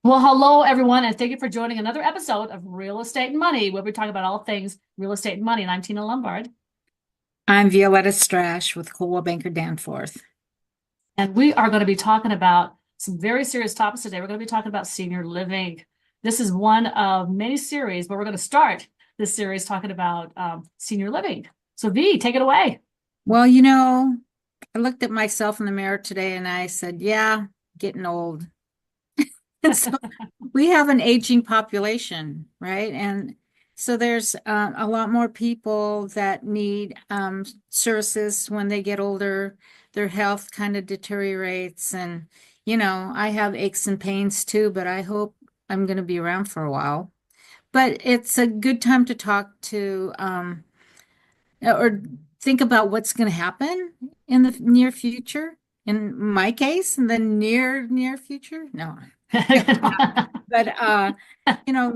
Well, hello everyone, and thank you for joining another episode of Real Estate and Money, where we talk about all things real estate and money. And I'm Tina Lombard, I'm Violeta Strash with Coldwell Banker Danforth. and we are going to be talking about some very serious topics today. We're going to be talking about senior living. This is one of many series, but we're going to start this series talking about senior living. So, V, take it away. Well, I looked at myself in the mirror today and I said, yeah, getting old. And so we have an aging population, right? And so there's a lot more people that need services when they get older. Their health kind of deteriorates. And, I have aches and pains too, but I hope I'm going to be around for a while. But it's a good time to talk to or think about what's going to happen in the near future. In my case, in the near future, no. But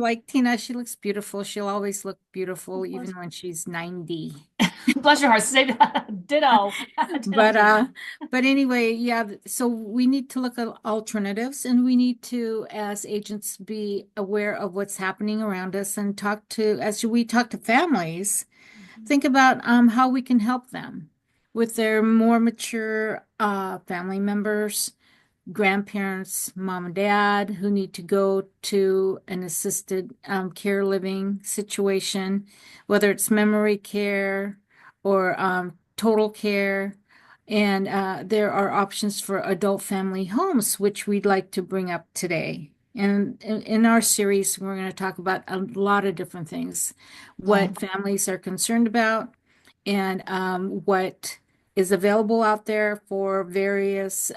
like Tina, she looks beautiful. She'll always look beautiful, even when she's 90. Bless your heart. Say ditto. Ditto, But Tina. uh, but anyway, yeah, so we need to look at alternatives and we need to, as agents, be aware of what's happening around us and as we talk to families, think about how we can help them with their more mature family members, grandparents, mom and dad who need to go to an assisted care living situation, whether it's memory care or total care. And there are options for adult family homes, which we'd like to bring up today. And in our series, we're going to talk about a lot of different things, Right. what families are concerned about, and what is available out there for various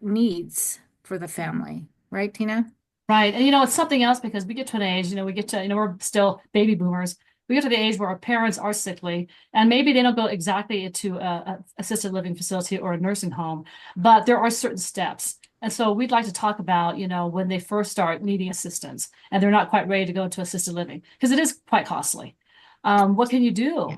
needs for the family. Right, Tina? Right. And it's something else because we get to an age, we get to, we're still baby boomers. We get to the age where our parents are sickly and maybe they don't go exactly into a assisted living facility or a nursing home, but there are certain steps. And so we'd like to talk about, when they first start needing assistance and they're not quite ready to go into assisted living because it is quite costly. What can you Yeah. do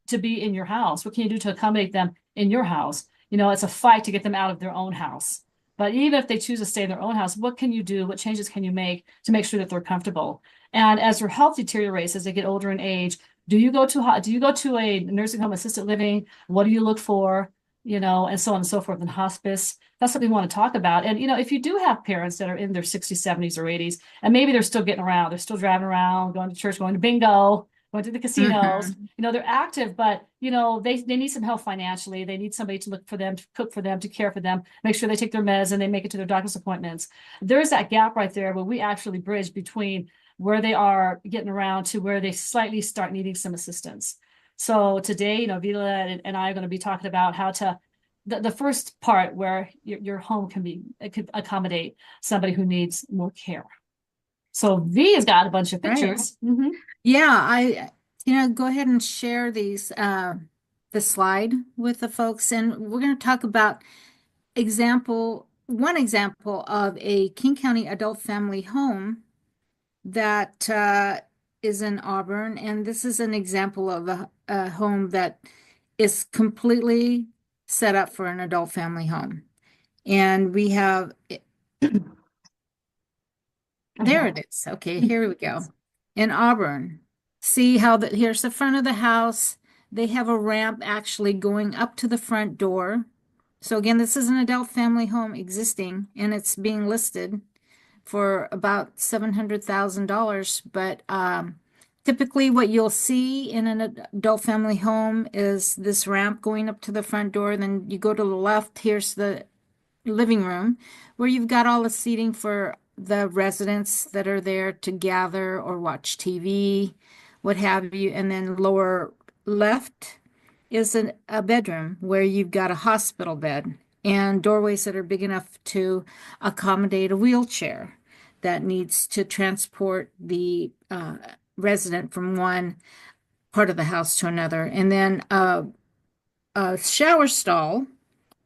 to be in your house? What can you do to accommodate them in your house? It's a fight to get them out of their own house. But even if they choose to stay in their own house, what can you do? What changes can you make to make sure that they're comfortable? And as their health deteriorates as they get older in age, do you go to a nursing home, assisted living? What do you look for? And so on and so forth. And hospice, that's what we want to talk about. And if you do have parents that are in their 60s, 70s, or 80s, and maybe they're still getting around, they're still driving around, going to church, going to bingo, going to the casinos, Hmm. they're active, but they need some help financially. They need somebody to look for them, to cook for them, to care for them, make sure they take their meds and they make it to their doctor's appointments. There's that gap right there where we actually bridge between where they are getting around to where they slightly start needing some assistance. So today, Vila and I are going to be talking about how to the first part where your home it could accommodate somebody who needs more care. So V has got a bunch of Right. pictures. Mm-hmm. Yeah, go ahead and share the slide with the folks, and we're going to talk about one example of a King County adult family home that is in Auburn, and this is an example of a home that is completely set up for an adult family home. And we have, I there know. it is. Okay, here we go. In Auburn. See how here's the front of the house. They have a ramp actually going up to the front door. So again, this is an adult family home existing, and it's being listed for about $700,000. But typically, what you'll see in an adult family home is this ramp going up to the front door. Then you go to the left, here's the living room where you've got all the seating for the residents that are there to gather or watch TV, what have you. And then lower left is a bedroom where you've got a hospital bed and doorways that are big enough to accommodate a wheelchair that needs to transport the resident from one part of the house to another. And then a shower stall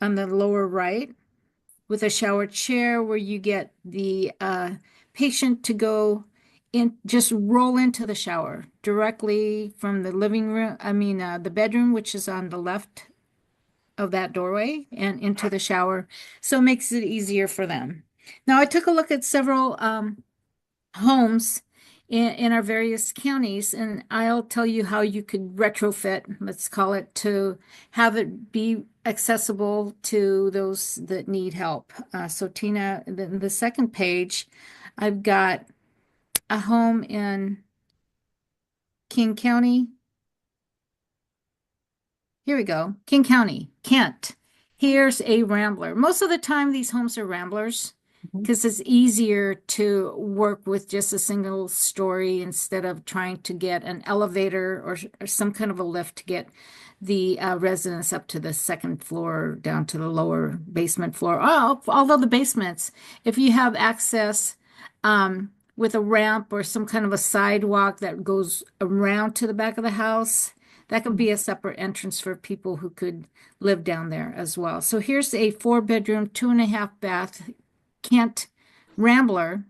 on the lower right with a shower chair where you get the patient to go in, just roll into the shower directly from the living room, the bedroom, which is on the left of that doorway, and into the shower. So it makes it easier for them. Now, I took a look at several homes in our various counties, and I'll tell you how you could retrofit, let's call it, to have it be accessible to those that need help. So, Tina, the second page, I've got a home in King County. Here we go. King County, Kent. Here's a rambler. Most of the time, these homes are ramblers Mhm. because it's easier to work with just a single story instead of trying to get an elevator or some kind of a lift to get the residents up to the second floor, down to the lower basement floor. Oh, although the basements, if you have access with a ramp or some kind of a sidewalk that goes around to the back of the house, that could be a separate entrance for people who could live down there as well. So here's a 4-bedroom, 2.5 bath Kent Rambler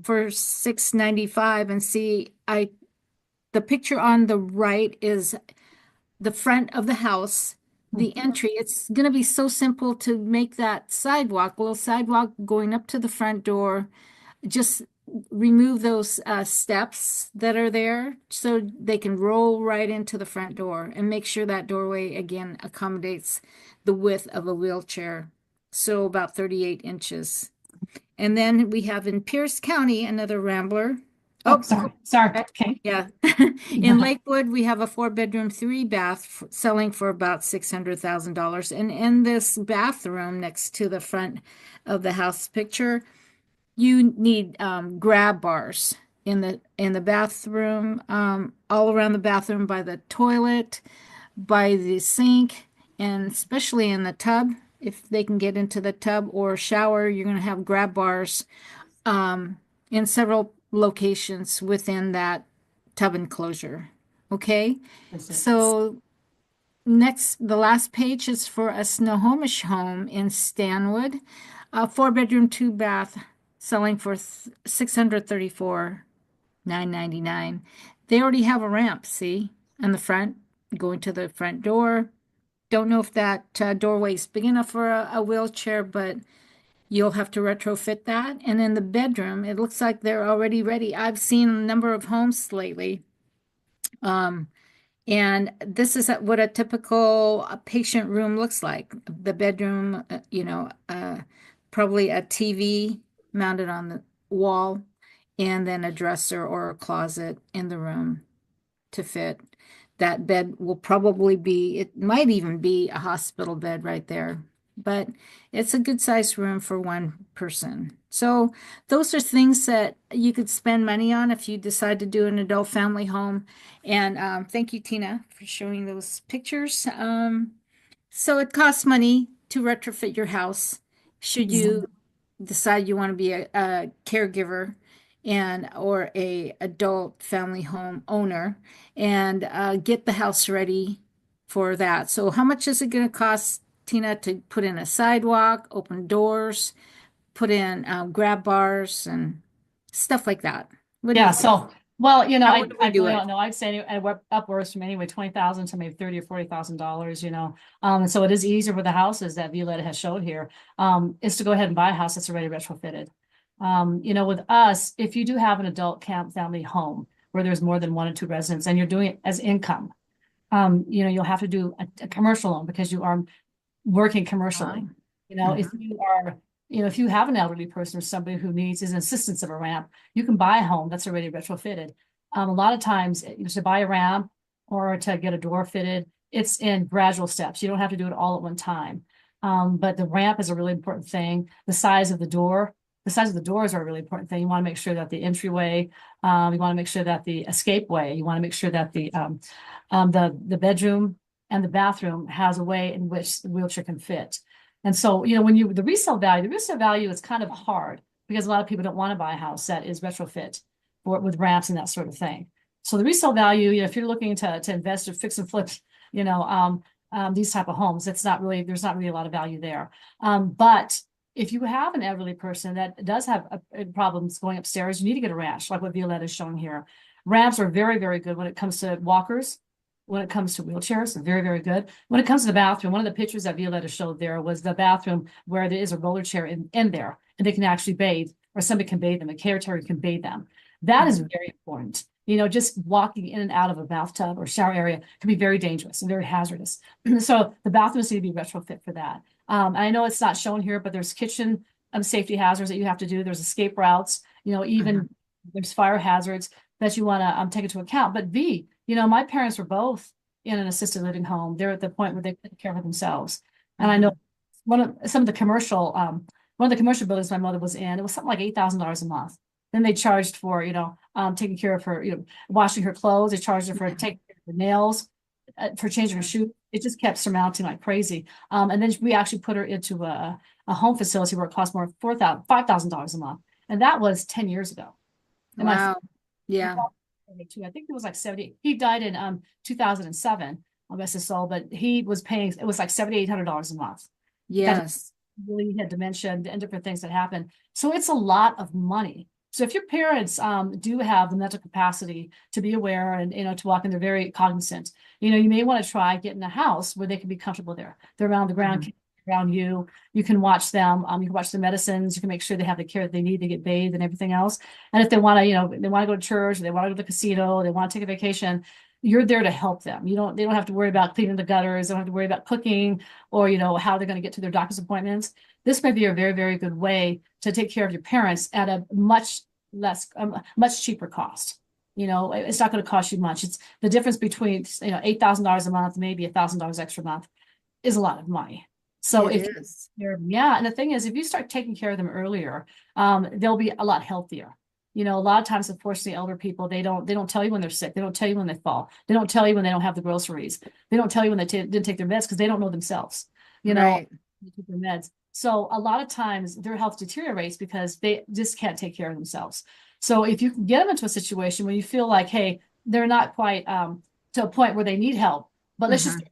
for $695. And see, the picture on the right is the front of the house, the entry. It's going to be so simple to make that sidewalk, little sidewalk going up to the front door. Just remove those steps that are there so they can roll right into the front door, and make sure that doorway again accommodates the width of a wheelchair. So about 38 inches. And then we have in Pierce County another rambler. Oh, Oh, sorry. Sorry. Okay. yeah. In Lakewood, we have a 4-bedroom, 3-bath selling for about $600,000. And in this bathroom next to the front of the house picture, you need grab bars in the bathroom, all around the bathroom, by the toilet, by the sink, and especially in the tub. If they can get into the tub or shower, you're going to have grab bars in several locations within that tub enclosure. Okay, That's it. so next, the last page is for a Snohomish home in Stanwood, a 4-bedroom, 2-bath, selling for 634,999. They already have a ramp, see, in the front, going to the front door. Don't know if that doorway is big enough for a wheelchair, but you'll have to retrofit that. And in the bedroom, it looks like they're already ready. I've seen a number of homes lately. Um, and this is what a typical patient room looks like. The bedroom, probably a TV mounted on the wall, and then a dresser or a closet in the room to fit. That bed will probably be, it might even be a hospital bed right there, but it's a good sized room for one person. So those are things that you could spend money on if you decide to do an adult family home. And thank you, Tina, for showing those pictures. So it costs money to retrofit your house. Should you decide you want to be a caregiver and or a adult family home owner, and get the house ready for that. So how much is it going to cost, Tina, to put in a sidewalk, open doors, put in grab bars and stuff like that? What do you Yeah. think? So, well, How would I we do really it? don't know. I'd say upwards from anyway 20,000 to maybe 30 or $40,000. And so it is easier for the houses that Violeta has showed here. Is to go ahead and buy a house that's already retrofitted. With us, if you do have an adult camp family home where there's more than 1 or 2 residents and you're doing it as income, you'll have to do a commercial loan because you are working commercially. Um, If you are, if you have an elderly person or somebody who needs an assistance of a ramp, you can buy a home that's already retrofitted. A lot of times to buy a ramp or to get a door fitted, it's in gradual steps. You don't have to do it all at one time. But the ramp is a really important thing. The size of the doors are a really important thing. You want to make sure that the entryway, you want to make sure that the escape way, you want to make sure that the bedroom and the bathroom has a way in which the wheelchair can fit. And so, the resale value is kind of hard because a lot of people don't want to buy a house that is retrofit with ramps and that sort of thing. So the resale value, if you're looking to invest or fix and flip, these type of homes, there's not really a lot of value there. But if you have an elderly person that does have problems going upstairs, you need to get a ramp, like what Violeta is showing here. Ramps are very, very good when it comes to walkers. When it comes to wheelchairs, they're very, very good. When it comes to the bathroom, one of the pictures that Violeta showed there was the bathroom where there is a roller chair in there. and they can actually bathe, or somebody can bathe them, a caretaker can bathe them. That is very important. Just walking in and out of a bathtub or shower area can be very dangerous and very hazardous. So the bathrooms need to be retrofit for that. I know it's not shown here, but there's kitchen safety hazards that you have to do. There's escape routes, even there's fire hazards that you want to take into account. But my parents were both in an assisted living home. They're at the point where they couldn't care for themselves. And I know one of the commercial buildings my mother was in, it was something like $8,000 a month. Then they charged for, taking care of her, washing her clothes. They charged her for taking care of her nails, for changing her shoes. It just kept surmounting like crazy. And then we actually put her into a home facility where it cost more $5,000 a month. And that was 10 years ago. And wow. Yeah. I think it was like 70. He died in 2007, bless his soul, but he was paying, it was like $7,800 a month. Yes. Really had dementia and different things that happen. So it's a lot of money. So if your parents do have the mental capacity to be aware and to walk in, they're very cognizant, you may want to try getting a house where they can be comfortable there. They're around the ground, around you. You can watch them. You can watch the medicines. You can make sure they have the care that they need. They get bathed and everything else. And if they want to, they want to go to church, they want to go to the casino, they want to take a vacation, you're there to help them. They don't have to worry about cleaning the gutters. They don't have to worry about cooking or, how they're going to get to their doctor's appointments. This might be a very, very good way to take care of your parents at a much cheaper cost. It's not going to cost you much. It's the difference between, $8,000 a month, maybe $1,000 extra a month is a lot of money. So and the thing is, if you start taking care of them earlier, they'll be a lot healthier. A lot of times, unfortunately, elder people, they don't tell you when they're sick. They don't tell you when they fall. They don't tell you when they don't have the groceries. They don't tell you when they didn't take their meds because they don't know themselves, they take their meds. So a lot of times their health deteriorates because they just can't take care of themselves. So if you can get them into a situation where you feel like, hey, they're not quite to a point where they need help, but let's just,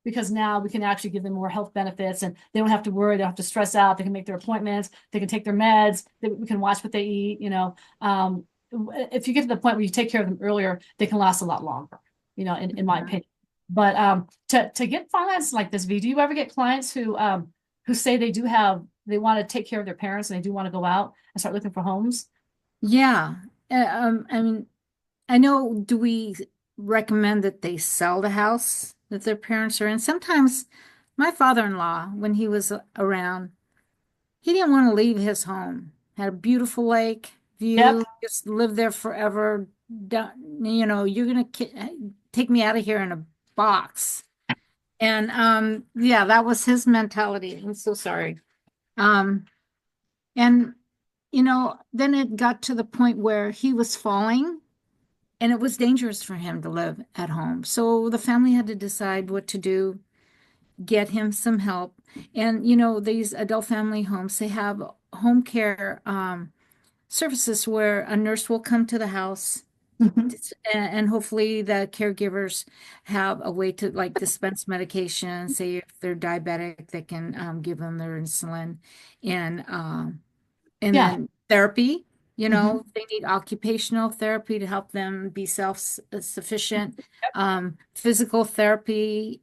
because now we can actually give them more health benefits and they don't have to worry, they don't have to stress out, they can make their appointments, they can take their meds, we can watch what they eat, if you get to the point where you take care of them earlier, they can last a lot longer, in my opinion. But to get finance like this, V, do you ever get clients who say they want to take care of their parents and they do want to go out and start looking for homes? Yeah. I mean, I know, do we recommend that they sell the house that their parents are in? Sometimes my father-in-law, when he was around, he didn't want to leave his home. Had a beautiful lake view, just live there forever. You're going to take me out of here in a box. And that was his mentality. I'm so sorry. And then it got to the point where he was falling and it was dangerous for him to live at home. So the family had to decide what to do, get him some help. And these adult family homes, they have home care services where a nurse will come to the house. And hopefully the caregivers have a way to dispense medication. Say if they're diabetic, they can give them their insulin, and then therapy. They need occupational therapy to help them be self-sufficient. Physical therapy,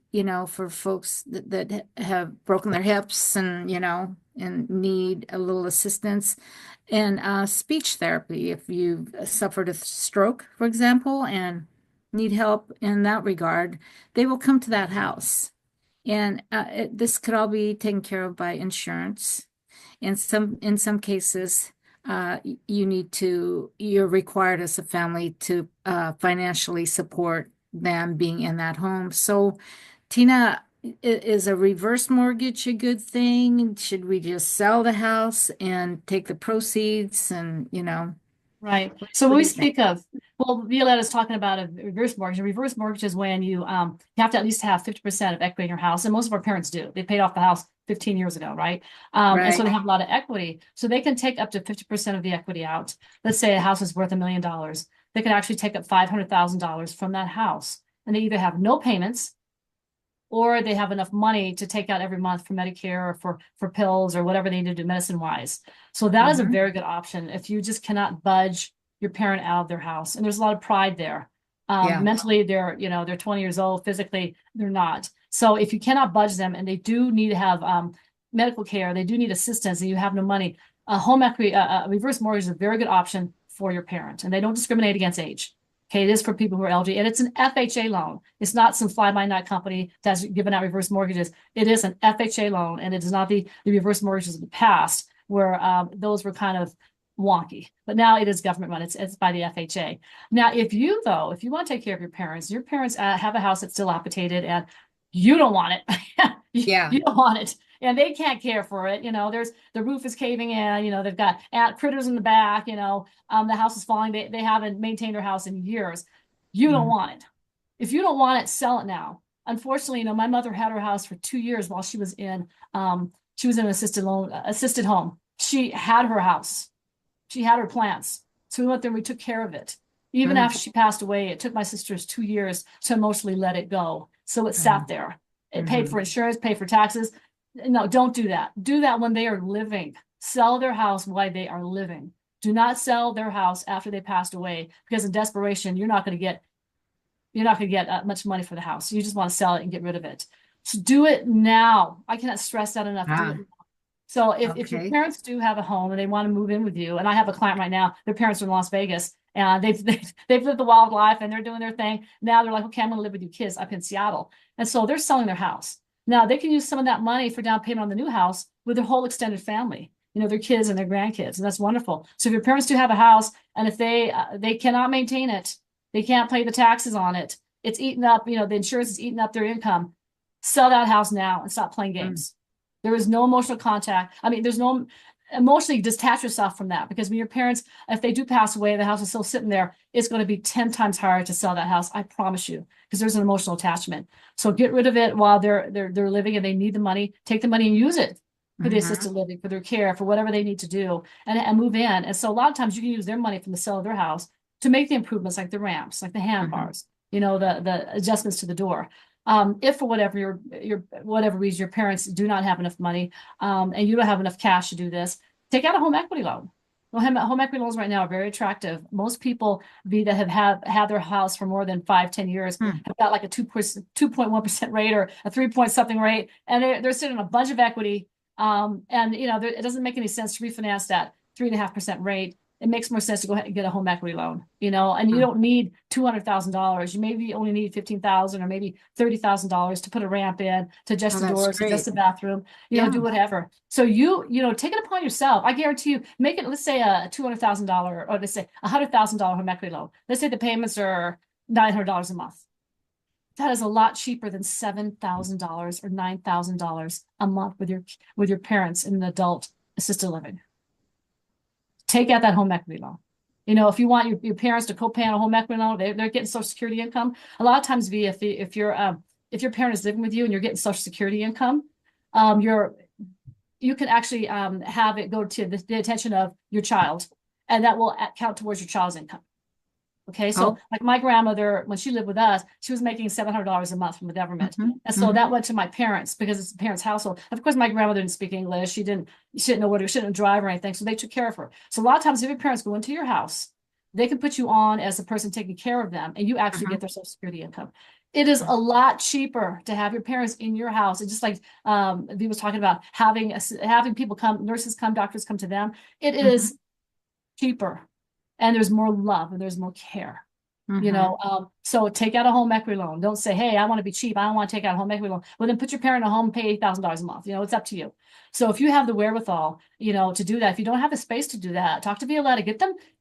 for folks that have broken their hips and and need a little assistance. And speech therapy, if you've suffered a stroke, for example, and need help in that regard, they will come to that house. And this could all be taken care of by insurance. In some cases, you're required as a family to financially support them being in that home. So, Tina, is a reverse mortgage a good thing? Should we just sell the house and take the proceeds and, Right. So when we speak of, Violetta's talking about a reverse mortgage. A reverse mortgage is when you have to at least have 50% of equity in your house. And most of our parents do. They paid off the house 15 years ago, right? And so they have a lot of equity. So they can take up to 50% of the equity out. Let's say a house is worth $1 million. They can actually take up $500,000 from that house. And they either have no payments or they have enough money to take out every month for Medicare or for pills or whatever they need to do medicine-wise. So that is a very good option if you just cannot budge your parent out of their house. And there's a lot of pride there. Mentally, they're 20 years old. Physically, they're not. So if you cannot budge them and they do need to have medical care, they do need assistance, and you have no money, a home equity, a reverse mortgage is a very good option for your parent, and they don't discriminate against age. Okay, it is for people who are eligible, and it's an FHA loan. It's not some fly-by-night company that's giving out reverse mortgages. It is an FHA loan, and it is not the reverse mortgages of the past where those were kind of wonky. But now it is government run. It's by the FHA. Now, if you want to take care of your parents have a house that's dilapidated and you don't want it. Yeah. You don't want it. And they can't care for it. There's the roof is caving in, they've got ant critters in the back, the house is falling. They haven't maintained their house in years. You don't want it. If you don't want it, sell it now. Unfortunately, my mother had her house for 2 years while she was in an assisted home. She had her house. She had her plants. So we went there and we took care of it. Even after she passed away, it took my sisters 2 years to emotionally let it go. So it sat there. It paid for insurance, paid for taxes. No, don't do that. Do that when they are living. Sell their house while they are living. Do not sell their house after they passed away, because in desperation, you're not going to get much money for the house. You just want to sell it and get rid of it. So do it now. I cannot stress that enough. Do it now. So if your parents do have a home and they want to move in with you, and I have a client right now, their parents are in Las Vegas, and they've lived the wild life and they're doing their thing. Now they're like, okay, I'm going to live with you kids up in Seattle. And so they're selling their house. Now they can use some of that money for down payment on the new house with their whole extended family, their kids and their grandkids. And that's wonderful. So if your parents do have a house, and if they cannot maintain it, they can't pay the taxes on it, it's eaten up, the insurance is eating up their income, sell that house now and stop playing games. There is no emotional contact. I mean, there's no emotionally detach yourself from that, because when your parents, if they do pass away, the house is still sitting there, it's going to be 10 times harder to sell that house. I promise you, because there's an emotional attachment. So get rid of it while they're living and they need the money. Take the money and use it for the assisted living, for their care, for whatever they need to do, and move in. And so a lot of times you can use their money from the sale of their house to make the improvements, like the ramps, like the handbars, the adjustments to the door. If for whatever whatever reason your parents do not have enough money, and you don't have enough cash to do this, take out a home equity loan. Well, home equity loans right now are very attractive. Most people that have had their house for more than 5-10 years have got like a 2.1% rate or a 3 point something rate, and they're sitting on a bunch of equity. It doesn't make any sense to refinance that 3.5% rate. It makes more sense to go ahead and get a home equity loan, and you don't need $200,000. You maybe only need $15,000 or maybe $30,000 to put a ramp in, to adjust the doors, to adjust the bathroom, do whatever. So take it upon yourself. I guarantee you, make it, let's say a $200,000 or let's say $100,000 home equity loan. Let's say the payments are $900 a month. That is a lot cheaper than $7,000 or $9,000 a month with your parents in an adult assisted living. Take out that home equity loan. If you want your parents to co-pay on a home equity loan, they're getting Social Security income. A lot of times, if your parent is living with you and you're getting Social Security income, you can actually have it go to the attention of your child, and that will count towards your child's income. Okay, so like my grandmother, when she lived with us, she was making $700 a month from the government. And so that went to my parents, because it's the parents' household. Of course, my grandmother didn't speak English. She didn't know she didn't drive or anything. So they took care of her. So a lot of times, if your parents go into your house, they can put you on as the person taking care of them, and you actually get their Social Security income. It is a lot cheaper to have your parents in your house. It's just like Dee was talking about having people come, nurses come, doctors come to them. It is cheaper. And there's more love and there's more care, so take out a home equity loan. Don't say, hey, I want to be cheap, I don't want to take out a home equity loan. Well, then put your parent in a home and pay $8,000 a month. It's up to you. So if you have the wherewithal, to do that, if you don't have the space to do that, talk to Violeta,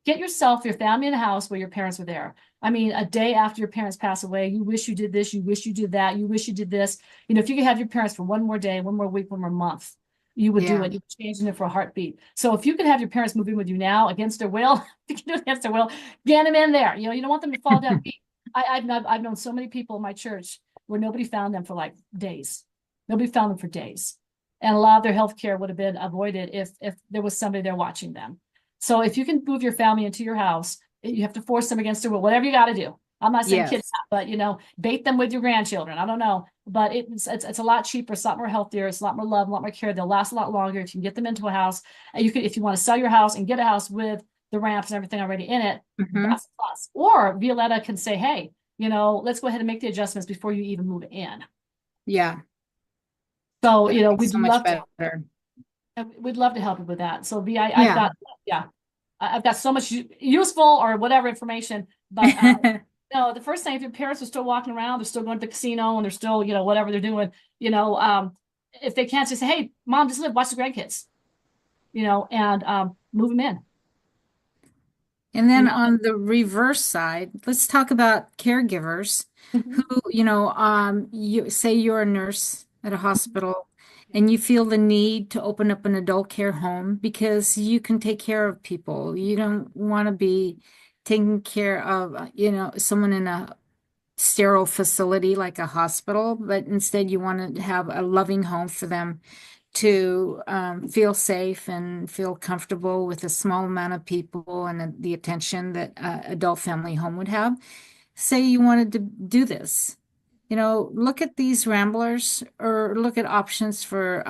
get yourself, your family in a house where your parents were there. I mean, a day after your parents pass away, you wish you did this, you wish you did that, you wish you did this. If you could have your parents for one more day, one more week, one more month, you would do it. You would change it for a heartbeat. So if you could have your parents move in with you now against their will, you can do it against their will, get them in there. You don't want them to fall down. I've known so many people in my church where nobody found them for like days. Nobody found them for days. And a lot of their health care would have been avoided if there was somebody there watching them. So if you can move your family into your house, you have to force them against their will, whatever you got to do. I'm not saying kids, but bait them with your grandchildren. I don't know, but it's a lot cheaper. It's a lot more healthier. It's a lot more love, a lot more care. They'll last a lot longer if you can get them into a house. And you could, if you want to sell your house and get a house with the ramps and everything already in it, that's a plus. Or Violeta can say, hey, let's go ahead and make the adjustments before you even move in. Yeah. So, That makes so much better. we'd love to help you with that. So V, I've Yeah. got, yeah, I've got so much useful or whatever information, but, no, the first thing, if your parents are still walking around, they're still going to the casino and they're still, whatever they're doing, if they can't just say, hey, mom, just live, watch the grandkids, and move them in, And you then know. on the reverse side, let's talk about caregivers Mhm. who, you say you're a nurse at a hospital and you feel the need to open up an adult care home because you can take care of people. You don't want to be taking care of, someone in a sterile facility like a hospital, but instead you want to have a loving home for them to feel safe and feel comfortable with a small amount of people and the attention that adult family home would have. Say you wanted to do this, look at these ramblers or look at options for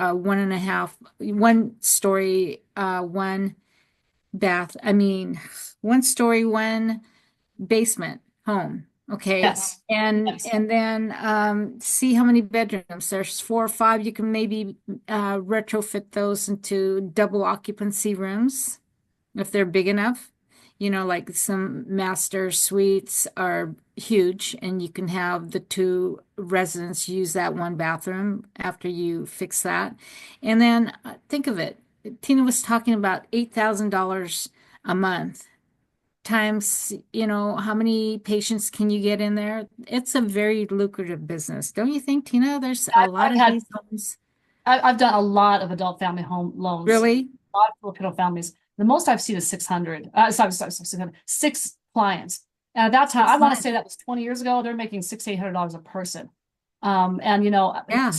one story, one bath. I mean, one story, one basement home. Okay. Yes. Yes. And then see how many bedrooms. There's 4 or 5. You can maybe retrofit those into double occupancy rooms if they're big enough. Like some master suites are huge, and you can have the two residents use that one bathroom after you fix that. And then think of it. Tina was talking about $8,000 a month times, how many patients can you get in there? It's a very lucrative business. Don't you think, Tina? There's a lot I've of had these homes. I've done a lot of adult family home loans, Really? a lot of Filipino families. The most I've seen is 600. Sorry, 600, 6 clients. And at that time, I want to Excellent. say that was 20 years ago. They're making $600-800 a person. And Yeah.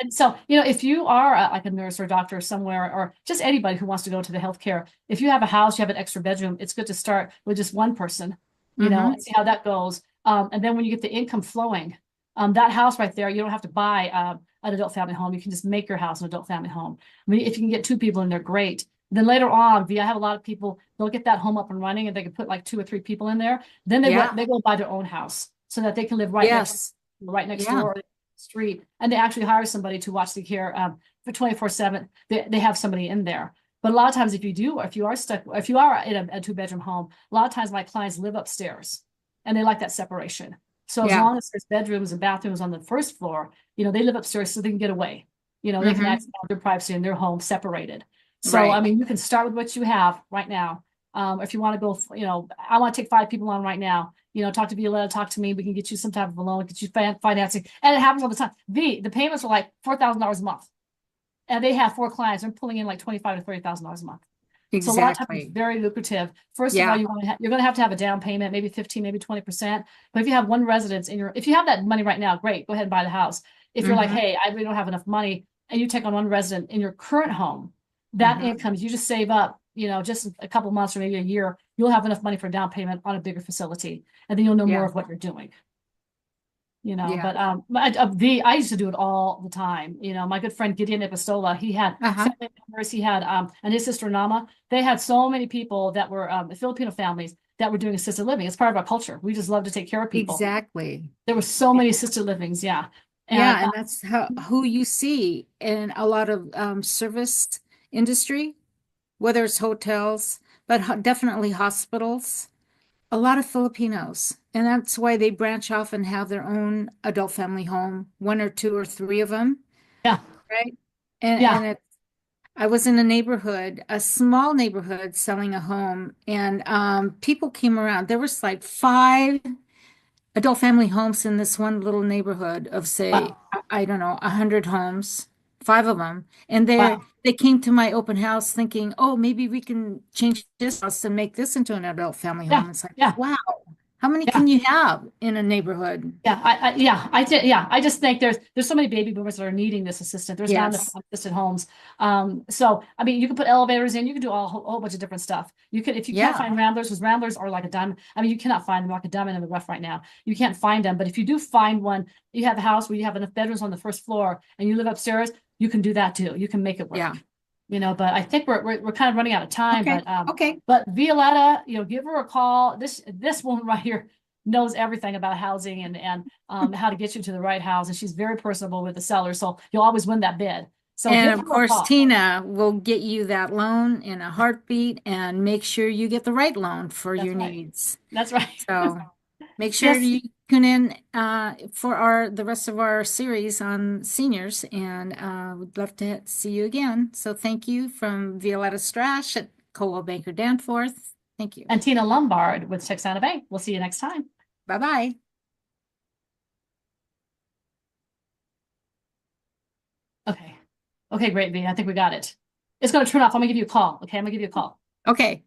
so if you are like a nurse or a doctor somewhere, or just anybody who wants to go to the healthcare, if you have a house, you have an extra bedroom, it's good to start with just one person, Mm-hmm. and see how that goes. And then when you get the income flowing, that house right there, you don't have to buy an adult family home. You can just make your house an adult family home. I mean, if you can get 2 people in there, great. Then later on, I have a lot of people, they'll get that home up and running and they can put like 2 or 3 people in there. Then Yeah. they go buy their own house so that they can live Yes. right next Yeah. door street, and they actually hire somebody to watch the care for 24/7. They have somebody in there. But a lot of times, if you are in a 2 bedroom home, a lot of times my clients live upstairs and they like that separation. So as Yeah. long as there's bedrooms and bathrooms on the first floor, they live upstairs so they can get away. They can Mm-hmm. actually have their privacy in their home separated. So, I Right. mean, you can start with what you have right now. If you want to go, I want to take 5 people on right now. Talk to Violeta, talk to me. We can get you some type of a loan, get you financing. And it happens all the time. The payments are like $4,000 a month. And they have 4 clients. They're pulling in like $25,000 to $30,000 a month. So a lot of times it's Exactly. very lucrative. First of all, Yeah. you're going to have a down payment, maybe 15, maybe 20%. But if you have one residence if you have that money right now, great, go ahead and buy the house. If you're like, Mm-hmm. hey, I really don't have enough money, and you take on one resident in your current home, that Mm-hmm. income, you just save up, just a couple months or maybe a year, you'll have enough money for a down payment on a bigger facility. And then you'll know more Yeah. of what you're doing. Yeah. I used to do it all the time. My good friend Gideon Epistola, he had Uh-huh. family members, and his sister Nama, they had so many people that were Filipino families that were doing assisted living. It's part of our culture. We just love to take care of people. Exactly. There were so many assisted livings, yeah. And Yeah, and that's who you see in a lot of service industry, whether it's hotels, but definitely hospitals. A lot of Filipinos, and that's why they branch off and have their own adult family home, 1 or 2 or 3 of them, yeah, right? And yeah, I was in a neighborhood, a small neighborhood, selling a home, and people came around. There was like 5 adult family homes in this one little neighborhood of, say, wow, I don't know, 100 homes, 5 of them. And wow, they came to my open house thinking, oh, maybe we can change this house and make this into an adult family yeah, home. It's like, yeah, wow, how many yeah. can you have in a neighborhood? I just think there's so many baby boomers that are needing this assistant. There's not enough Yes. assisted homes. So I mean, you can put elevators in. You can do a whole bunch of different stuff. You could, if you can't Yeah. find ramblers, because ramblers are like a diamond. I mean, you cannot find them like a diamond in the rough right now. You can't find them. But if you do find one, you have a house where you have enough bedrooms on the first floor, and you live upstairs. You can do that too. You can make it work. Yeah. But I think we're kind of running out of time. Okay. Okay. But Violetta, give her a call. This woman right here. knows everything about housing and how to get you to the right house. And she's very personable with the seller. So you'll always win that bid. So And give of her a course, call. Tina will get you that loan in a heartbeat and make sure you get the right loan for That's your right. needs. That's right. So make sure Yes. you tune in for the rest of our series on seniors, and we'd love to see you again. So thank you from Violeta Strash at Coldwell Banker Danforth. Thank you. And Tina Lombard with Texana Bank. We'll see you next time. Bye-bye. Okay. Okay, great, V. I think we got it. It's going to turn off. I'm going to give you a call. Okay, I'm going to give you a call. Okay.